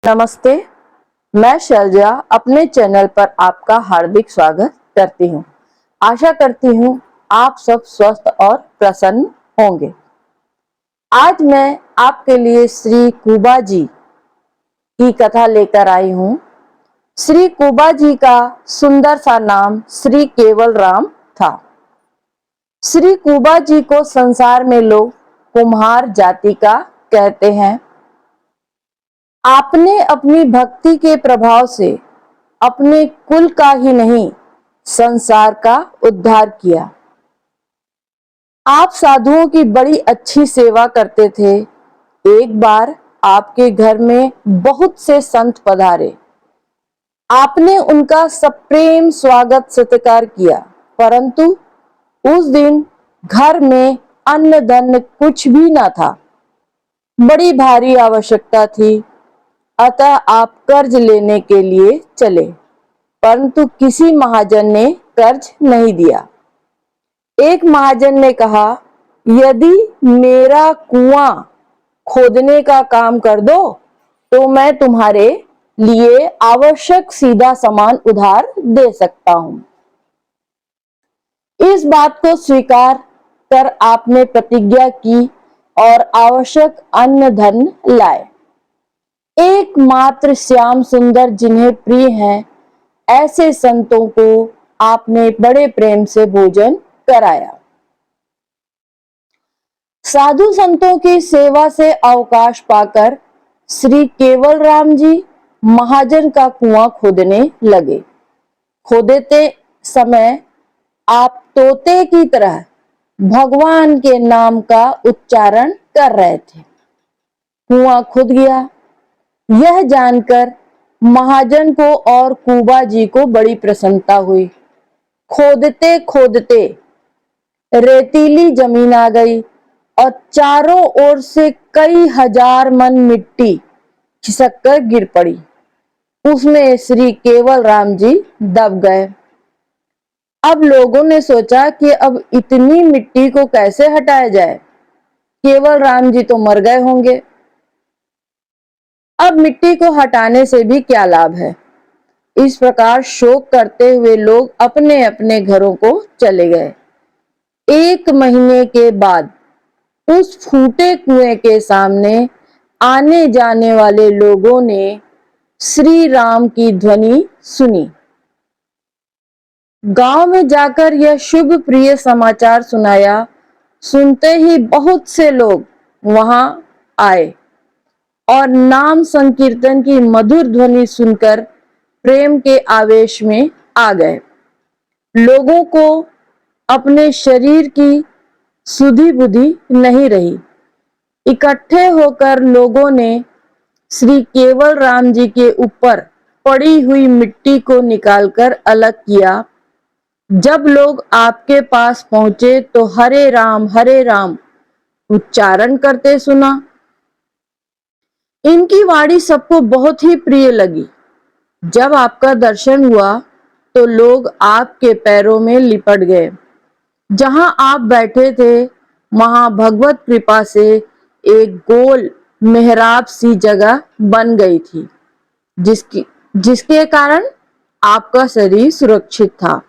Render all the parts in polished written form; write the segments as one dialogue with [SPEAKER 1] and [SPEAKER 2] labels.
[SPEAKER 1] नमस्ते, मैं शैलजा अपने चैनल पर आपका हार्दिक स्वागत करती हूँ। आशा करती हूँ आप सब स्वस्थ और प्रसन्न होंगे। आज मैं आपके लिए श्री कुबा जी की कथा लेकर आई हूँ। श्री कुबा जी का सुंदर सा नाम श्री केवल राम था। श्री कुबा जी को संसार में लोग कुम्हार जाति का कहते हैं। आपने अपनी भक्ति के प्रभाव से अपने कुल का ही नहीं, संसार का उद्धार किया। आप साधुओं की बड़ी अच्छी सेवा करते थे। एक बार आपके घर में बहुत से संत पधारे। आपने उनका सप्रेम स्वागत सत्कार किया, परंतु उस दिन घर में अन्न धन कुछ भी न था। बड़ी भारी आवश्यकता थी, अतः आप कर्ज लेने के लिए चले, परंतु किसी महाजन ने कर्ज नहीं दिया। एक महाजन ने कहा, यदि मेरा कुआं खोदने का काम कर दो तो मैं तुम्हारे लिए आवश्यक सीधा सामान उधार दे सकता हूं। इस बात को स्वीकार कर आपने प्रतिज्ञा की और आवश्यक अन्न धन लाए। एकमात्र श्याम सुंदर जिन्हें प्रिय हैं, ऐसे संतों को आपने बड़े प्रेम से भोजन कराया। साधु संतों की सेवा से अवकाश पाकर श्री केवल राम जी महाजन का कुआं खोदने लगे। खोदते समय आप तोते की तरह भगवान के नाम का उच्चारण कर रहे थे। कुआं खुद गया। यह जानकर महाजन को और कुबा जी को बड़ी प्रसन्नता हुई। खोदते खोदते रेतीली जमीन आ गई और चारों ओर से कई हजार मन मिट्टी खिसक कर गिर पड़ी। उसमें श्री केवल राम जी दब गए। अब लोगों ने सोचा कि अब इतनी मिट्टी को कैसे हटाया जाए। केवल राम जी तो मर गए होंगे। अब मिट्टी को हटाने से भी क्या लाभ है। इस प्रकार शोक करते हुए लोग अपने अपने घरों को चले गए। 1 महीने के बाद उस फूटे कुएं के सामने आने जाने वाले लोगों ने श्री राम की ध्वनि सुनी। गांव में जाकर यह शुभ प्रिय समाचार सुनाया। सुनते ही बहुत से लोग वहां आए और नाम संकीर्तन की मधुर ध्वनि सुनकर प्रेम के आवेश में आ गए। लोगों को अपने शरीर की सुधि बुद्धि नहीं रही। इकट्ठे होकर लोगों ने श्री केवल राम जी के ऊपर पड़ी हुई मिट्टी को निकालकर अलग किया। जब लोग आपके पास पहुंचे तो हरे राम उच्चारण करते सुना। इनकी वाणी सबको बहुत ही प्रिय लगी। जब आपका दर्शन हुआ तो लोग आपके पैरों में लिपट गए। जहां आप बैठे थे वहां भगवत कृपा से एक गोल मेहराब सी जगह बन गई थी, जिसके कारण आपका शरीर सुरक्षित था।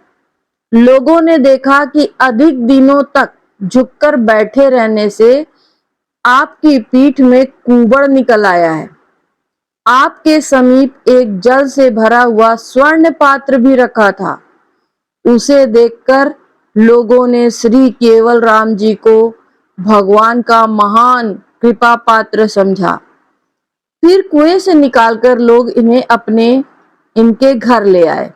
[SPEAKER 1] लोगों ने देखा कि अधिक दिनों तक झुककर बैठे रहने से आपकी पीठ में कुबड़ निकल आया है। आपके समीप एक जल से भरा हुआ स्वर्ण पात्र भी रखा था। उसे देखकर लोगों ने श्री केवल राम जी को भगवान का महान कृपा पात्र समझा। फिर कुएं से निकालकर लोग इन्हें इनके घर ले आए।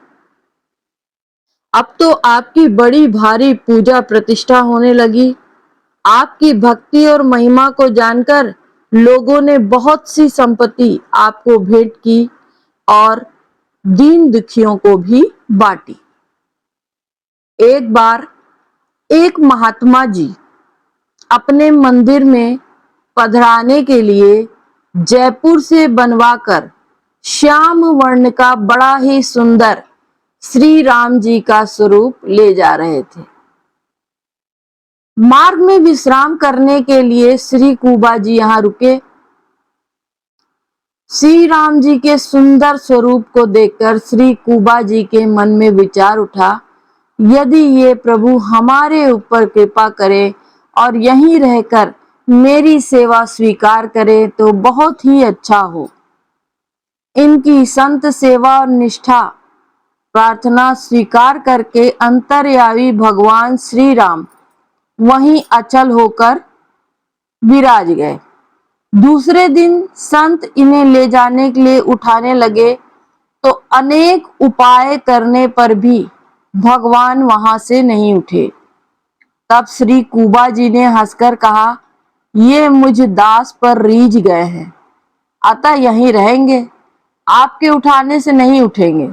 [SPEAKER 1] अब तो आपकी बड़ी भारी पूजा प्रतिष्ठा होने लगी। आपकी भक्ति और महिमा को जानकर लोगों ने बहुत सी संपत्ति आपको भेंट की और दीन दुखियों को भी बांटी। एक बार एक महात्मा जी अपने मंदिर में पधराने के लिए जयपुर से बनवाकर श्याम वर्ण का बड़ा ही सुंदर श्री राम जी का स्वरूप ले जा रहे थे। मार्ग में विश्राम करने के लिए श्री कुबा जी यहां रुके। श्री राम जी के सुंदर स्वरूप को देखकर श्री कुबा जी के मन में विचार उठा, यदि ये प्रभु हमारे ऊपर कृपा करे और यहीं रहकर मेरी सेवा स्वीकार करे तो बहुत ही अच्छा हो। इनकी संत सेवा और निष्ठा प्रार्थना स्वीकार करके अंतर्यामी भगवान श्री राम वहीं अचल होकर विराज गए। दूसरे दिन संत इन्हें ले जाने के लिए उठाने लगे तो अनेक उपाय करने पर भी भगवान वहां से नहीं उठे। तब श्री कुबा जी ने हंसकर कहा, ये मुझ दास पर रीझ गए हैं, अतः यहीं रहेंगे, आपके उठाने से नहीं उठेंगे।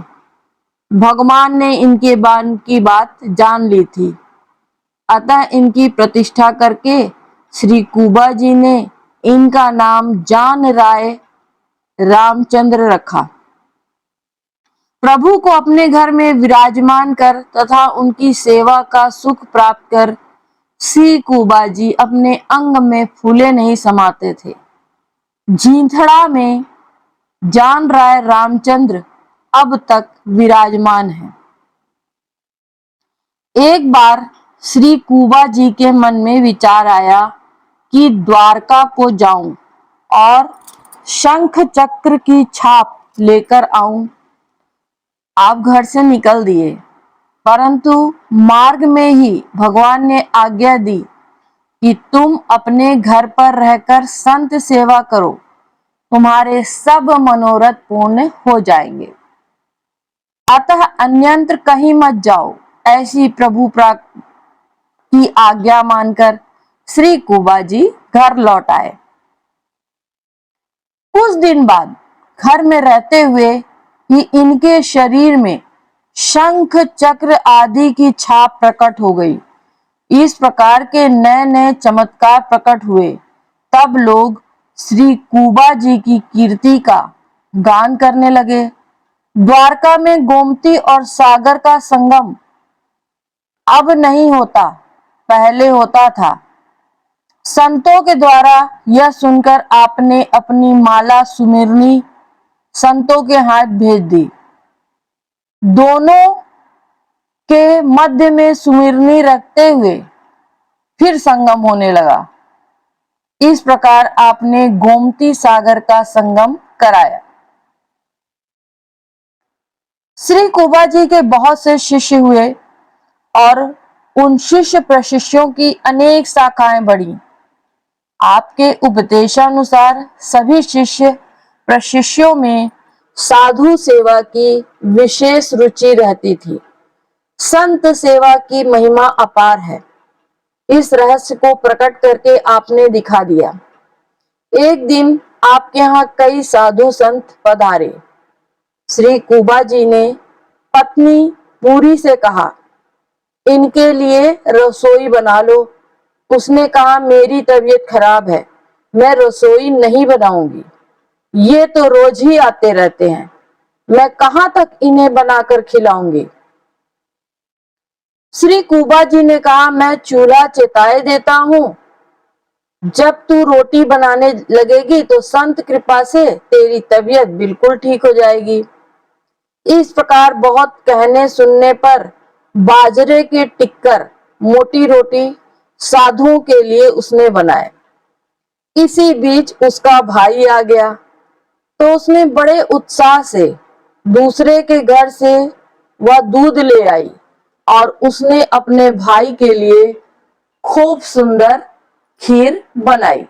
[SPEAKER 1] भगवान ने इनके बान की बात जान ली थी, अतः इनकी प्रतिष्ठा करके श्री कुबा जी ने इनका नाम जान राय रामचंद्र रखा। प्रभु को अपने घर में विराजमान कर तथा उनकी सेवा का सुख प्राप्त कर श्री कुबा जी अपने अंग में फूले नहीं समाते थे। जींथड़ा में जान राय रामचंद्र अब तक विराजमान है। एक बार श्री कुबा जी के मन में विचार आया कि द्वारका को जाऊं और शंख चक्र की छाप लेकर आऊं। आप घर से निकल दिए, परंतु मार्ग में ही भगवान ने आज्ञा दी कि तुम अपने घर पर रहकर संत सेवा करो, तुम्हारे सब मनोरथ पूर्ण हो जाएंगे। अतः अन्यंत्र कहीं मत जाओ। ऐसी प्रभु की आज्ञा मानकर श्री कुबा जी घर लौट आए। कुछ दिन बाद घर में रहते हुए ही इनके शरीर में शंख चक्र आदि की छाप प्रकट हो गई। इस प्रकार के नए नए चमत्कार प्रकट हुए। तब लोग श्री कुबा जी की कीर्ति का गान करने लगे। द्वारका में गोमती और सागर का संगम अब नहीं होता, पहले होता था। संतों के द्वारा यह सुनकर आपने अपनी माला सुमिरनी संतों के हाथ भेज दी। दोनों के मध्य में सुमिरनी रखते हुए फिर संगम होने लगा। इस प्रकार आपने गोमती सागर का संगम कराया। श्री कुबा जी के बहुत से शिष्य हुए और उन शिष्य प्रशिष्यों की अनेक शाखाएं बढ़ी। आपके उपदेशानुसार सभी शिष्य प्रशिष्यों में साधु सेवा की विशेष रुचि रहती थी। संत सेवा की महिमा अपार है। इस रहस्य को प्रकट करके आपने दिखा दिया। एक दिन आपके यहाँ कई साधु संत पधारे। श्री कुबा जी ने पत्नी पूरी से कहा, इनके लिए रसोई बना लो। उसने कहा, मेरी तबीयत खराब है, मैं रसोई नहीं बनाऊंगी। ये तो रोज ही आते रहते हैं, मैं कहां तक इन्हें बनाकर खिलाऊंगी। श्री कुबा जी ने कहा, मैं चूल्हा चिताए देता हूं। जब तू रोटी बनाने लगेगी तो संत कृपा से तेरी तबीयत बिल्कुल ठीक हो जाएगी। इस प्रकार बहुत कहने सुनने पर बाजरे के टिक्कर मोटी रोटी साधुओं के लिए उसने बनाए। इसी बीच उसका भाई आ गया तो उसने बड़े उत्साह से दूसरे के घर से वह दूध ले आई और उसने अपने भाई के लिए खूब सुंदर खीर बनाई।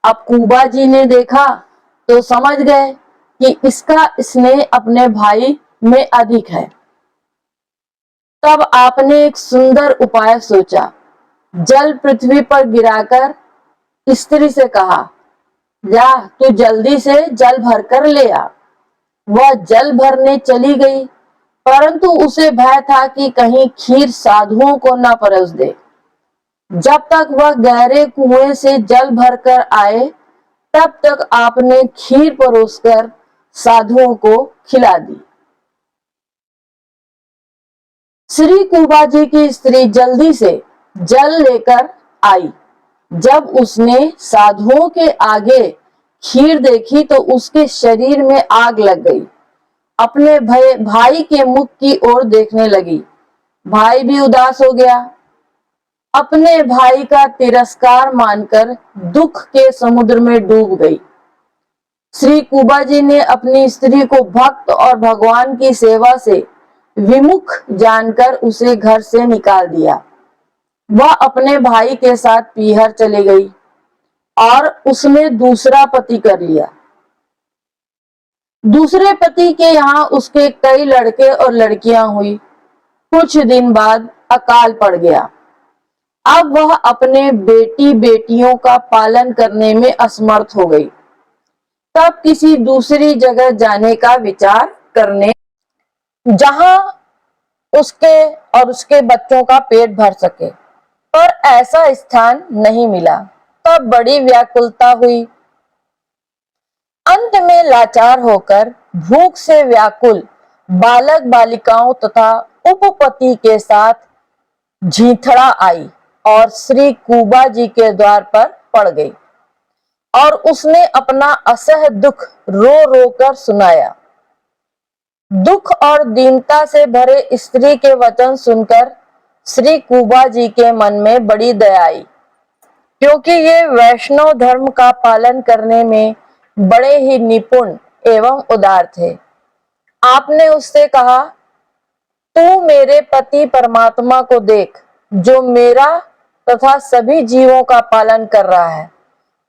[SPEAKER 1] अब कुबा जी ने देखा तो समझ गए कि इसका स्नेह अपने भाई में अधिक है। तब आपने एक सुंदर उपाय सोचा। जल पृथ्वी पर गिराकर स्त्री से कहा, जा तू जल्दी से जल भरकर ले आ। वह जल भरने चली गई, परंतु उसे भय था कि कहीं खीर साधुओं को न परस दे। जब तक वह गहरे कुएं से जल भरकर आए, तब तक आपने खीर परोसकर साधुओं को खिला दी। श्री कुबा जी की स्त्री जल्दी से जल लेकर आई। जब उसने साधुओं के आगे खीर देखी तो उसके शरीर में आग लग गई। अपने भाई के मुख की ओर देखने लगी। भाई भी उदास हो गया। अपने भाई का तिरस्कार मानकर दुख के समुद्र में डूब गई। श्री कुबाजी ने अपनी स्त्री को भक्त और भगवान की सेवा से विमुख जानकर उसे घर से निकाल दिया। वह अपने भाई के साथ पीहर चली गई और उसने दूसरा पति कर लिया। दूसरे पति के यहाँ उसके कई लड़के और लड़कियां हुई। कुछ दिन बाद अकाल पड़ गया। अब वह अपने बेटी बेटियों का पालन करने में असमर्थ हो गई। तब किसी दूसरी जगह जाने का विचार करने, जहां उसके और उसके बच्चों का पेट भर सके, पर ऐसा स्थान नहीं मिला। तब बड़ी व्याकुलता हुई। अंत में लाचार होकर भूख से व्याकुल बालक बालिकाओं तथा उपपति के साथ झीथड़ा आई और श्री कुबा जी के द्वार पर पड़ गई और उसने अपना असह दुख रो रो कर सुनाया। दुख और दीनता से भरे स्त्री के वचन सुनकर श्री कुबा जी के मन में बड़ी दया आई, क्योंकि ये वैष्णव धर्म का पालन करने में बड़े ही निपुण एवं उदार थे। आपने उससे कहा, तू मेरे पति परमात्मा को देख, जो मेरा तथा सभी जीवों का पालन कर रहा है,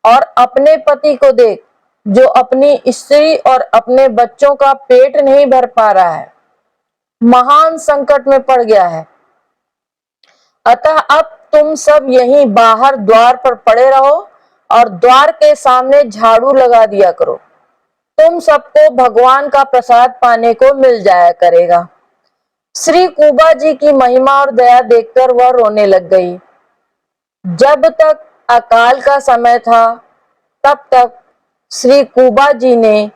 [SPEAKER 1] और अपने पति को देख, जो अपनी स्त्री और अपने बच्चों का पेट नहीं भर पा रहा है, महान संकट में पड़ गया है। अतः अब तुम सब यहीं बाहर द्वार पर पड़े रहो और द्वार के सामने झाड़ू लगा दिया करो। तुम सबको भगवान का प्रसाद पाने को मिल जाया करेगा। श्री कुबा जी की महिमा और दया देखकर वह रोने लग गई। जब तक अकाल का समय था, तब तक श्री कुबा जी ने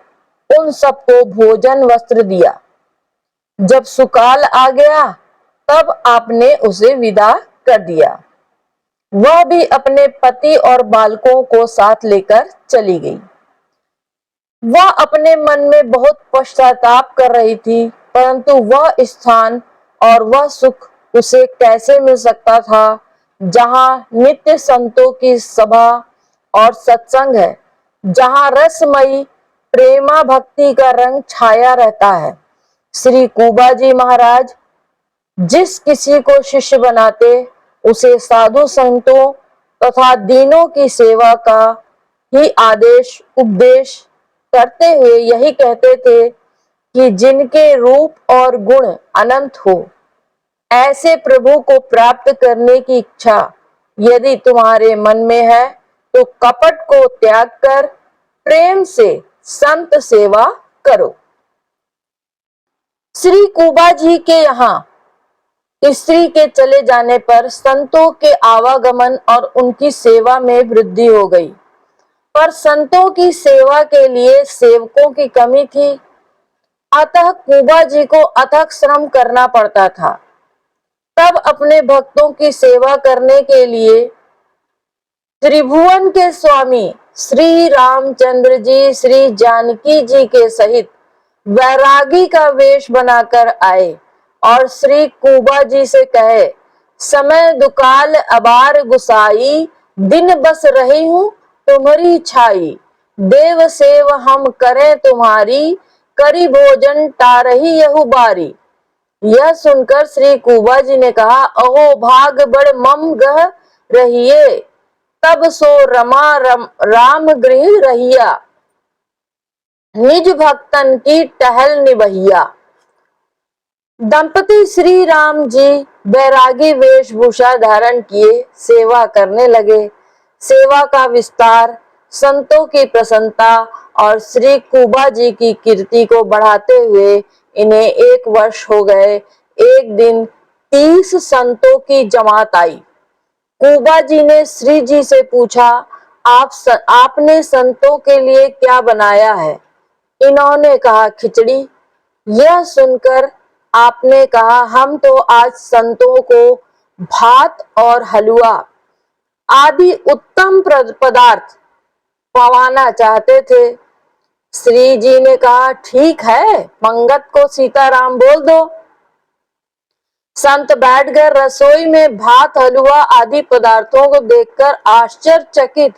[SPEAKER 1] उन सबको भोजन वस्त्र दिया। जब सुकाल आ गया, तब आपने उसे विदा कर दिया। वह भी अपने पति और बालकों को साथ लेकर चली गई। वह अपने मन में बहुत पश्चाताप कर रही थी, परंतु वह स्थान और वह सुख उसे कैसे मिल सकता था जहां नित्य संतों की सभा और सत्संग है, जहां रसमयी प्रेमा भक्ति का रंग छाया रहता है। श्री कुबा जी महाराज जिस किसी को शिष्य बनाते, उसे साधु संतों तथा दीनों की सेवा का ही आदेश उपदेश करते हुए यही कहते थे कि जिनके रूप और गुण अनंत हो, ऐसे प्रभु को प्राप्त करने की इच्छा यदि तुम्हारे मन में है, तो कपट को त्याग कर प्रेम से संत सेवा करो। श्री कुबा जी के यहाँ स्त्री के चले जाने पर संतों के आवागमन और उनकी सेवा में वृद्धि हो गई, पर संतों की सेवा के लिए सेवकों की कमी थी। अतः कुबा जी को अथक श्रम करना पड़ता था। तब अपने भक्तों की सेवा करने के लिए त्रिभुवन के स्वामी श्री रामचंद्र जी श्री जानकी जी के सहित वैरागी का वेश बनाकर आए और श्री कुबा जी से कहे, समय दुकाल अबार गुसाई, दिन बस रही हूं तुम्हारी छाई, देव सेव हम करें तुम्हारी, करी भोजन टारही यहु बारी। यह सुनकर श्री कुबा जी ने कहा, अहो भाग बड़ मम गह रहिए, तब सो रमा राम गृह रहिया, निज भक्तन की टहल निभैया। दंपति श्री राम जी बैरागी वेशभूषा धारण किए सेवा करने लगे। सेवा का विस्तार, संतों की प्रसन्नता और श्री कुबा जी की कीर्ति को बढ़ाते हुए इन्हें 1 वर्ष हो गए। एक दिन 30 संतों की जमात आई। कुबा जी ने श्री जी से पूछा, आपने संतों के लिए क्या बनाया है? इन्होंने कहा, खिचड़ी। यह सुनकर आपने कहा, हम तो आज संतों को भात और हलवा आदि उत्तम पदार्थ पवाना चाहते थे। श्री जी ने कहा, ठीक है, पंगत को सीताराम बोल दो। संत बैठ गए रसोई में। भात, हलवा आदि पदार्थों को देखकर आश्चर्यचकित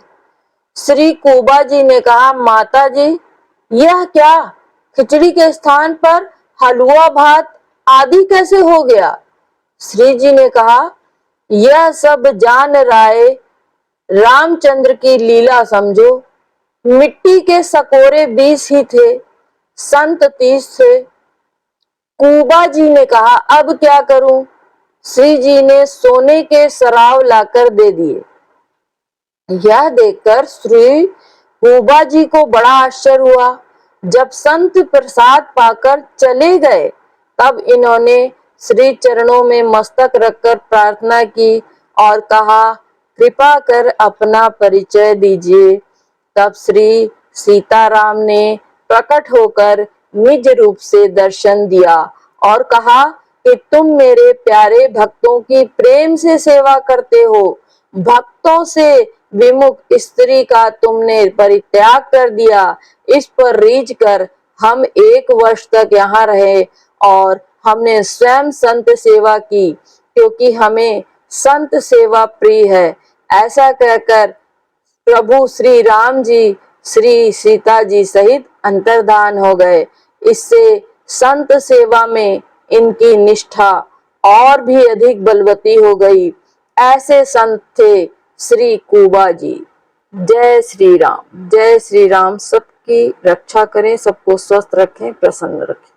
[SPEAKER 1] श्री कुबा जी ने कहा, माता जी, यह क्या? खिचड़ी के स्थान पर हलवा भात आदि कैसे हो गया? श्री जी ने कहा, यह सब जान राय रामचंद्र की लीला समझो। मिट्टी के सकोरे 20 ही थे, संत 30 थे। कुबा जी ने कहा, अब क्या करूं? श्री जी ने सोने के सराव लाकर दे दिए। यह देखकर श्री कुबा जी को बड़ा आश्चर्य हुआ। जब संत प्रसाद पाकर चले गए, तब इन्होंने श्री चरणों में मस्तक रखकर प्रार्थना की और कहा, कृपा कर अपना परिचय दीजिए। तब श्री सीताराम ने प्रकट होकर निज रूप से दर्शन दिया और कहा कि तुम मेरे प्यारे भक्तों की प्रेम से सेवा करते हो। भक्तों से विमुख स्त्री का तुमने परित्याग कर दिया। इस पर रीझ कर हम 1 वर्ष तक यहाँ रहे और हमने स्वयं संत सेवा की, क्योंकि हमें संत सेवा प्रिय है। ऐसा कहकर प्रभु श्री राम जी श्री सीता जी सहित अंतर्धान हो गए। इससे संत सेवा में इनकी निष्ठा और भी अधिक बलवती हो गई। ऐसे संत थे श्री कुबा जी। जय श्री राम, जय श्री राम। सबकी रक्षा करें, सबको स्वस्थ रखें, प्रसन्न रखें।